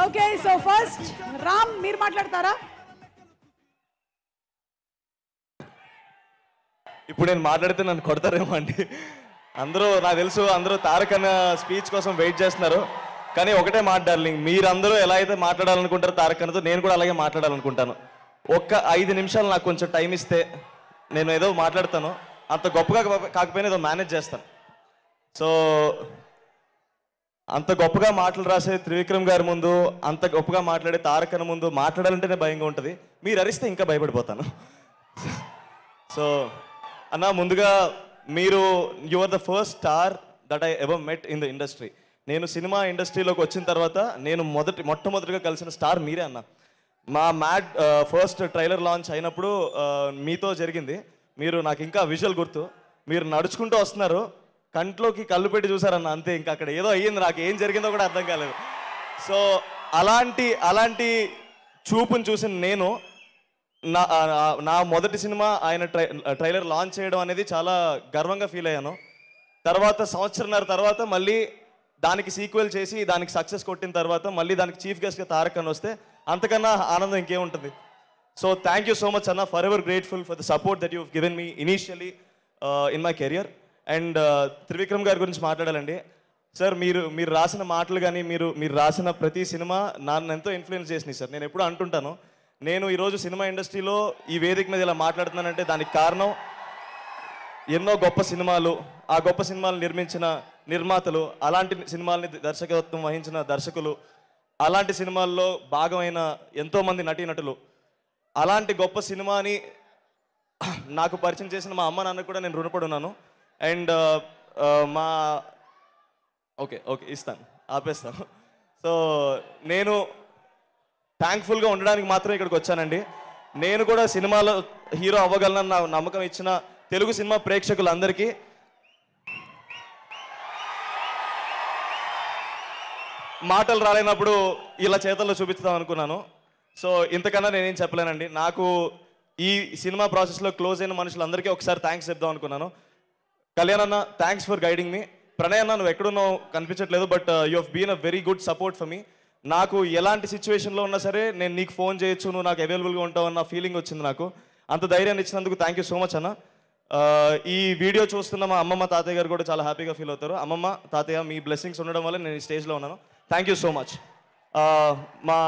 Okay, so first Ram మీరు మాట్లాడతారా? ఇప్పుడు నేను మాట్లాడితే నన్ను కొడతారేమో అండి. అందరూ నాకు తెలుసు, అందరూ తారక్ అన్న స్పీచ్ కోసం వెయిట్ చేస్తున్నారు. కానీ ఒకటే మాట డార్లింగ్, మీరందరూ ఎలా అయితే మాట్లాడాలనుకుంటారో తారక్ అన్నతో నేను కూడా అలాగే మాట్లాడాలనుకుంటాను. ఒక్క 5 నిమిషాలు నాకు కొంచెం టైం ఇస్తే నేను ఏదో మాట్లాడతాను. అంత గొప్పగా కాకపోయినా ఏదో మేనేజ్ చేస్తాను. సో అంత గొప్పగా మాటలు రాసే త్రివిక్రమ్ గారి ముందు, అంత గొప్పగా మాట్లాడే తారక్ అన్న ముందు మాట్లాడాలంటేనే భయంగా ఉంటుంది. మీరు అరిస్తే ఇంకా భయపడిపోతాను. సో అన్న, ముందుగా మీరు are the first star that I ever met in the industry. నేను సినిమా ఇండస్ట్రీలోకి వచ్చిన తర్వాత నేను మొట్టమొదటిగా కలిసిన స్టార్ మీరే అన్న. మా మ్యాడ్ ఫస్ట్ ట్రైలర్ లాంచ్ అయినప్పుడు మీతో జరిగింది. మీరు నాకు ఇంకా విజువల్ గుర్తు. మీరు నడుచుకుంటూ వస్తున్నారు, కంట్లోకి కళ్ళు పెట్టి చూసారన్న, అంతే. ఇంకా అక్కడ ఏదో అయ్యింది, నాకు ఏం జరిగిందో కూడా అర్థం కాలేదు. సో అలాంటి చూపుని చూసిన నేను నా మొదటి సినిమా ఆయన ట్రైలర్ లాంచ్ చేయడం అనేది చాలా గర్వంగా ఫీల్ అయ్యాను. తర్వాత సంవత్సరంన్నర తర్వాత మళ్ళీ దానికి సీక్వెల్ చేసి దానికి సక్సెస్ కొట్టిన తర్వాత మళ్ళీ దానికి చీఫ్ గెస్ట్గా తారక్ అన్న వస్తే అంతకన్నా ఆనందం ఇంకేముంటుంది. So thank you so much అన్న, for ever grateful for the support that you given me initially in my career. And Trivikram గారి గురించి మాట్లాడాలండి. సార్, మీరు రాసిన మాటలు కానీ మీరు రాసిన ప్రతి సినిమా నన్ను ఎంతో ఇన్ఫ్లుయెన్స్ చేసినాయి సార్. నేను ఎప్పుడు అంటుంటాను, నేను ఈరోజు సినిమా ఇండస్ట్రీలో ఈ వేదిక మీద ఇలా మాట్లాడుతున్నానంటే దానికి కారణం ఎన్నో గొప్ప సినిమాలు, ఆ గొప్ప సినిమాలు నిర్మించిన నిర్మాతలు, అలాంటి సినిమాల్ని దర్శకత్వం వహించిన దర్శకులు, అలాంటి సినిమాల్లో భాగమైన ఎంతోమంది నటీనటులు, అలాంటి గొప్ప సినిమాని నాకు పరిచయం చేసిన మా అమ్మ నాన్న కూడా నేను రుణపడి ఉన్నాను. అండ్ ఓకే ఇస్తాను, ఆపేస్తాను. సో నేను థ్యాంక్ఫుల్గా ఉండడానికి మాత్రం ఇక్కడికి వచ్చానండి. నేను కూడా సినిమాలో హీరో అవ్వగలనని నా నమ్మకం ఇచ్చిన తెలుగు సినిమా ప్రేక్షకులందరికీ మాటలు రాలేనప్పుడు ఇలా చేతల్లో చూపిస్తాం అనుకున్నాను. సో ఇంతకన్నా నేనేం చెప్పలేనండి. నాకు ఈ సినిమా ప్రాసెస్లో క్లోజ్ అయిన మనుషులందరికీ ఒకసారి థ్యాంక్స్ చెప్దాం అనుకున్నాను. కళ్యాణ్ అన్న, thanks for guiding me. Pranay అన్న, నువ్వు ఎక్కడున్నావు కనిపించట్లేదు, but you have been a very good support for me. నాకు ఎలాంటి సిచ్యువేషన్లో ఉన్నా సరే నేను నీకు ఫోన్ చేయొచ్చు, నువ్వు నాకు అవైలబుల్గా ఉంటావు అన్న ఫీలింగ్ వచ్చింది నాకు. అంత ధైర్యాన్ని ఇచ్చినందుకు థ్యాంక్ యూ సో మచ్ అన్న. ఈ వీడియో చూస్తున్న మా అమ్మమ్మ తాతయ్య గారు కూడా చాలా హ్యాపీగా ఫీల్ అవుతారు. అమ్మమ్మ, తాతయ్య, మీ బ్లెస్సింగ్స్ ఉండడం వల్ల నేను ఈ స్టేజ్లో ఉన్నాను. Thank you so much. మా